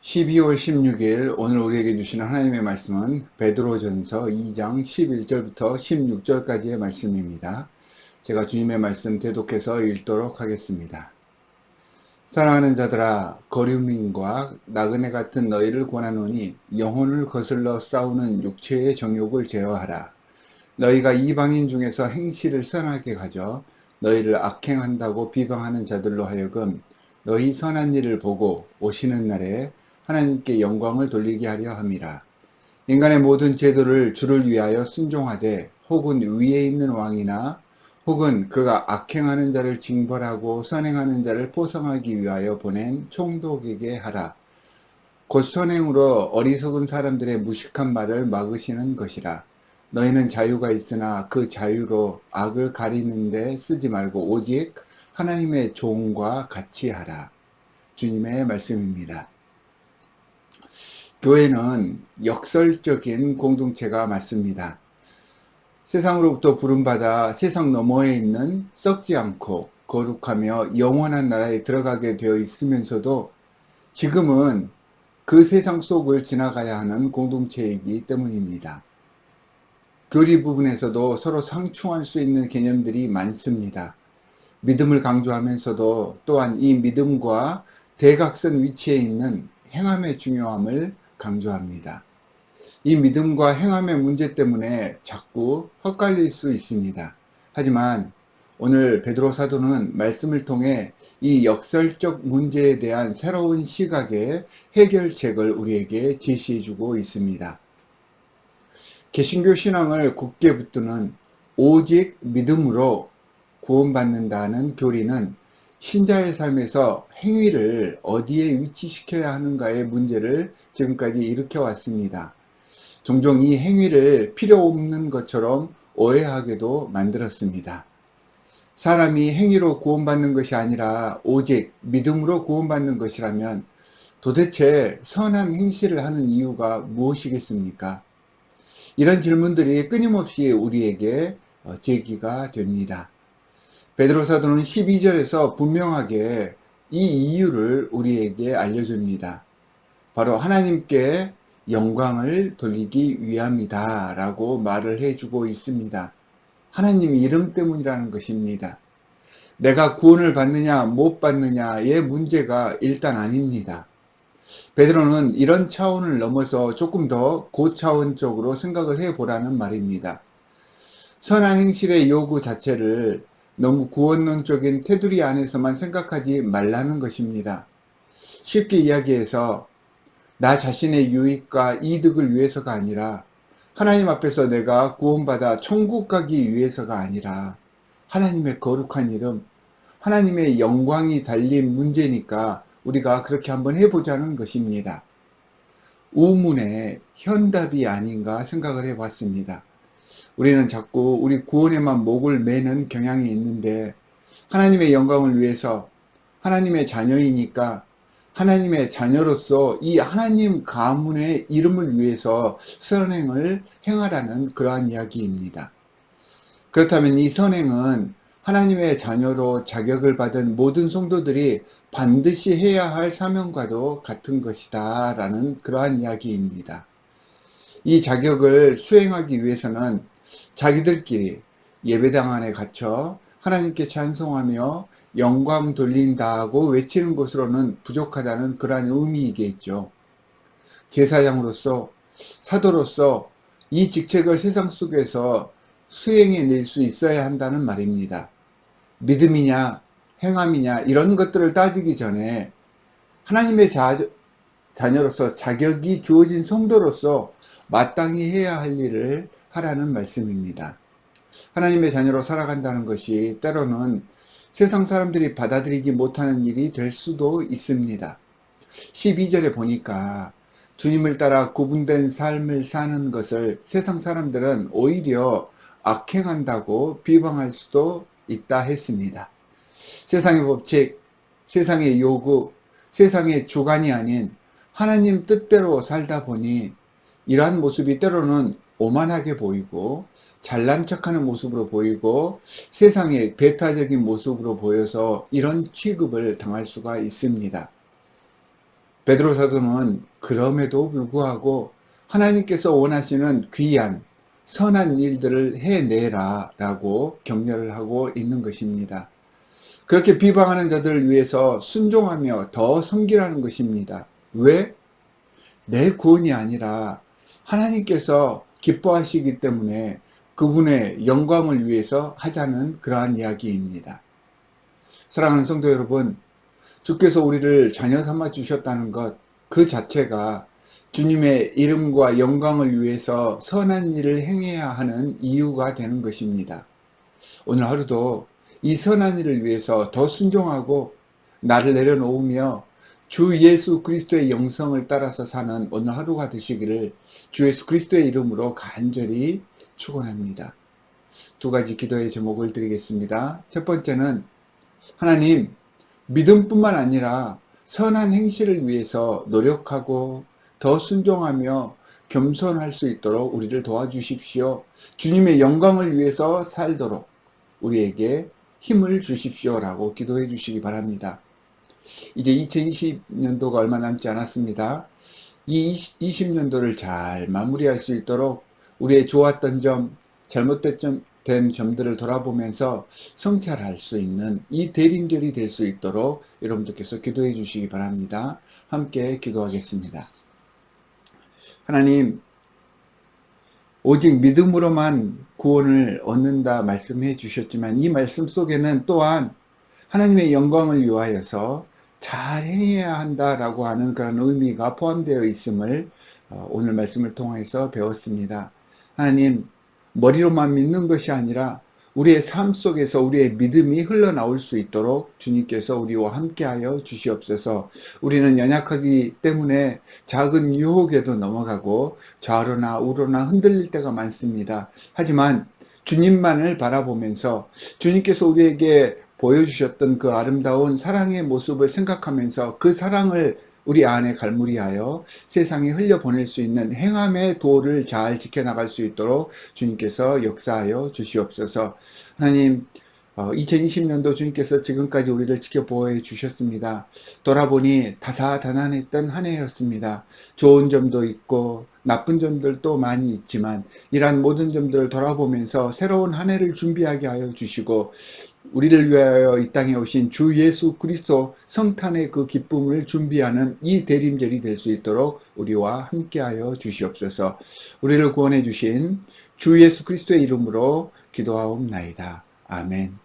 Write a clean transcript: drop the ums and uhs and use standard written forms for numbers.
12월 16일 오늘 우리에게 주시는 하나님의 말씀은 베드로전서 2장 11절부터 16절까지의 말씀입니다. 제가 주님의 말씀 대독해서 읽도록 하겠습니다. 사랑하는 자들아, 거류민과 나그네 같은 너희를 권하노니 영혼을 거슬러 싸우는 육체의 정욕을 제어하라. 너희가 이방인 중에서 행실을 선하게 가져 너희를 악행한다고 비방하는 자들로 하여금 너희 선한 일을 보고 오시는 날에 하나님께 영광을 돌리게 하려 함이라. 인간의 모든 제도를 주를 위하여 순종하되 혹은 위에 있는 왕이나 혹은 그가 악행하는 자를 징벌하고 선행하는 자를 포성하기 위하여 보낸 총독에게 하라. 곧 선행으로 어리석은 사람들의 무식한 말을 막으시는 것이라. 너희는 자유가 있으나 그 자유로 악을 가리는데 쓰지 말고 오직 하나님의 종과 같이 하라. 주님의 말씀입니다. 교회는 역설적인 공동체가 맞습니다. 세상으로부터 부름받아 세상 너머에 있는 썩지 않고 거룩하며 영원한 나라에 들어가게 되어 있으면서도 지금은 그 세상 속을 지나가야 하는 공동체이기 때문입니다. 교리 부분에서도 서로 상충할 수 있는 개념들이 많습니다. 믿음을 강조하면서도 또한 이 믿음과 대각선 위치에 있는 행함의 중요함을 강조합니다. 이 믿음과 행함의 문제 때문에 자꾸 헛갈릴 수 있습니다. 하지만 오늘 베드로 사도는 말씀을 통해 이 역설적 문제에 대한 새로운 시각의 해결책을 우리에게 제시해주고 있습니다. 개신교 신앙을 굳게 붙드는 오직 믿음으로 구원받는다는 교리는 신자의 삶에서 행위를 어디에 위치시켜야 하는가의 문제를 지금까지 일으켜 왔습니다. 종종 이 행위를 필요 없는 것처럼 오해하게도 만들었습니다. 사람이 행위로 구원받는 것이 아니라 오직 믿음으로 구원받는 것이라면 도대체 선한 행실을 하는 이유가 무엇이겠습니까? 이런 질문들이 끊임없이 우리에게 제기가 됩니다. 베드로 사도는 12절에서 분명하게 이 이유를 우리에게 알려줍니다. 바로 하나님께 영광을 돌리기 위함이다 라고 말을 해주고 있습니다. 하나님 이름 때문이라는 것입니다. 내가 구원을 받느냐 못 받느냐의 문제가 일단 아닙니다. 베드로는 이런 차원을 넘어서 조금 더 고차원적으로 생각을 해보라는 말입니다. 선한 행실의 요구 자체를 너무 구원론적인 테두리 안에서만 생각하지 말라는 것입니다. 쉽게 이야기해서 나 자신의 유익과 이득을 위해서가 아니라 하나님 앞에서 내가 구원받아 천국 가기 위해서가 아니라 하나님의 거룩한 이름, 하나님의 영광이 달린 문제니까 우리가 그렇게 한번 해보자는 것입니다. 우문의 현답이 아닌가 생각을 해봤습니다. 우리는 자꾸 우리 구원에만 목을 매는 경향이 있는데 하나님의 영광을 위해서 하나님의 자녀이니까 하나님의 자녀로서 이 하나님 가문의 이름을 위해서 선행을 행하라는 그러한 이야기입니다. 그렇다면 이 선행은 하나님의 자녀로 자격을 받은 모든 성도들이 반드시 해야 할 사명과도 같은 것이다 라는 그러한 이야기입니다. 이 자격을 수행하기 위해서는 자기들끼리 예배당 안에 갇혀 하나님께 찬송하며 영광 돌린다고 외치는 것으로는 부족하다는 그러한 의미이겠죠. 제사장으로서 사도로서 이 직책을 세상 속에서 수행해낼 수 있어야 한다는 말입니다. 믿음이냐 행함이냐 이런 것들을 따지기 전에 하나님의 자녀로서 자격이 주어진 성도로서 마땅히 해야 할 일을 하라는 말씀입니다. 하나님의 자녀로 살아간다는 것이 때로는 세상 사람들이 받아들이지 못하는 일이 될 수도 있습니다. 12절에 보니까 주님을 따라 구분된 삶을 사는 것을 세상 사람들은 오히려 악행한다고 비방할 수도 있다 했습니다. 세상의 법칙, 세상의 요구, 세상의 주관이 아닌 하나님 뜻대로 살다 보니 이러한 모습이 때로는 오만하게 보이고 잘난 척하는 모습으로 보이고 세상의 배타적인 모습으로 보여서 이런 취급을 당할 수가 있습니다. 베드로 사도는 그럼에도 불구하고 하나님께서 원하시는 귀한 선한 일들을 해내라 라고 격려를 하고 있는 것입니다. 그렇게 비방하는 자들을 위해서 순종하며 더 섬기라는 것입니다. 왜? 내 구원이 아니라 하나님께서 기뻐하시기 때문에 그분의 영광을 위해서 하자는 그러한 이야기입니다. 사랑하는 성도 여러분, 주께서 우리를 자녀 삼아 주셨다는 것, 그 자체가 주님의 이름과 영광을 위해서 선한 일을 행해야 하는 이유가 되는 것입니다. 오늘 하루도 이 선한 일을 위해서 더 순종하고 나를 내려놓으며 주 예수 그리스도의 영성을 따라서 사는 오늘 하루가 되시기를 주 예수 그리스도의 이름으로 간절히 축원합니다. 두 가지 기도의 제목을 드리겠습니다. 첫 번째는 하나님, 믿음뿐만 아니라 선한 행실을 위해서 노력하고 더 순종하며 겸손할 수 있도록 우리를 도와주십시오. 주님의 영광을 위해서 살도록 우리에게 힘을 주십시오라고 기도해 주시기 바랍니다. 이제 2020년도가 얼마 남지 않았습니다. 이 20년도를 잘 마무리할 수 있도록 우리의 좋았던 점, 잘못된 점들을 돌아보면서 성찰할 수 있는 이 대림절이 될 수 있도록 여러분들께서 기도해 주시기 바랍니다. 함께 기도하겠습니다. 하나님, 오직 믿음으로만 구원을 얻는다 말씀해 주셨지만 이 말씀 속에는 또한 하나님의 영광을 위하여서 잘 행해야 한다라고 하는 그런 의미가 포함되어 있음을 오늘 말씀을 통해서 배웠습니다. 하나님, 머리로만 믿는 것이 아니라 우리의 삶 속에서 우리의 믿음이 흘러나올 수 있도록 주님께서 우리와 함께하여 주시옵소서. 우리는 연약하기 때문에 작은 유혹에도 넘어가고 좌로나 우로나 흔들릴 때가 많습니다. 하지만 주님만을 바라보면서 주님께서 우리에게 보여주셨던 그 아름다운 사랑의 모습을 생각하면서 그 사랑을 우리 안에 갈무리하여 세상에 흘려보낼 수 있는 행함의 도를 잘 지켜나갈 수 있도록 주님께서 역사하여 주시옵소서. 하나님, 2020년도 주님께서 지금까지 우리를 지켜보아 주셨습니다. 돌아보니 다사다난했던 한 해였습니다. 좋은 점도 있고 나쁜 점들도 많이 있지만 이러한 모든 점들을 돌아보면서 새로운 한 해를 준비하게 하여 주시고 우리를 위하여 이 땅에 오신 주 예수 그리스도 성탄의 그 기쁨을 준비하는 이 대림절이 될 수 있도록 우리와 함께하여 주시옵소서. 우리를 구원해 주신 주 예수 그리스도의 이름으로 기도하옵나이다. 아멘.